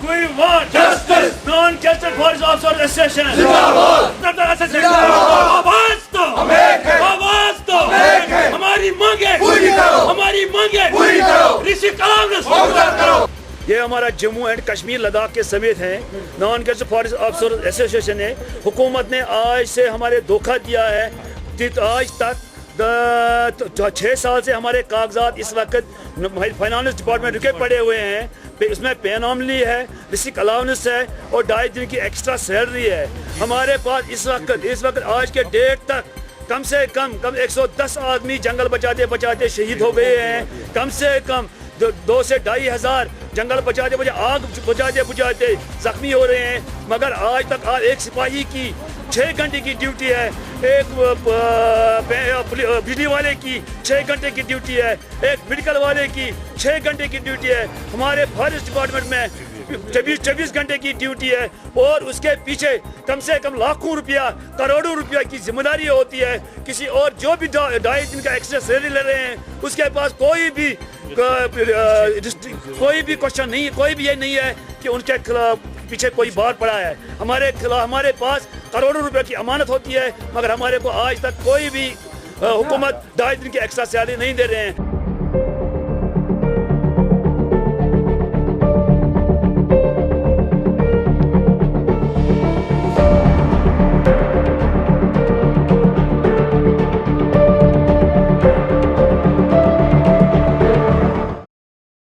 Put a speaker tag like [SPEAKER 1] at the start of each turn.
[SPEAKER 1] We want justice. Non-gazetted police officers association. आवाज दो, आवाज दो, हमारी मांगे पूरी करो, हमारी मांगे पूरी करो, ऋषि कलाम करो। ये हमारा जम्मू एंड कश्मीर लद्दाख के समेत हैं non gazetted police officer association है। हुकूमत ने आज से हमारे धोखा दिया है। आज तक 6 साल से हमारे कागजात इस वक्त फाइनेंस डिपार्टमेंट रुके पड़े हुए हैं। इसमें पे नॉमिनी है, बेसिक अलाउंस है और 2.5 दिन की एक्स्ट्रा सैलरी है। हमारे पास इस वक्त आज के डेट तक कम से कम 110 आदमी जंगल बचाते बचाते शहीद हो गए हैं। कम से कम 2 से 2.5 हजार जंगल बचाते आग बुझाते जख्मी हो रहे हैं। मगर आज तक एक सिपाही की 6 घंटे की ड्यूटी है, एक बिजली वाले की 6 घंटे की ड्यूटी है, एक मेडिकल वाले की 6 घंटे की ड्यूटी है। हमारे फॉरेस्ट डिपार्टमेंट में 24 घंटे की ड्यूटी है और उसके पीछे कम से कम लाखों रुपया, करोड़ों रुपया की जिम्मेदारी होती है। किसी और जो भी 2.5 दिन का एक्स्ट्रा सैलरी ले रहे हैं उसके पास कोई भी क्वेश्चन नहीं है, कोई भी ये नहीं है कि उनके खिलाफ पीछे कोई बार पड़ा है। हमारे पास करोड़ों रुपए की अमानत होती है मगर हमारे को आज तक कोई भी हुकूमत 2.5 दिन की एक्स्ट्रा सैलरी नहीं दे रहे हैं।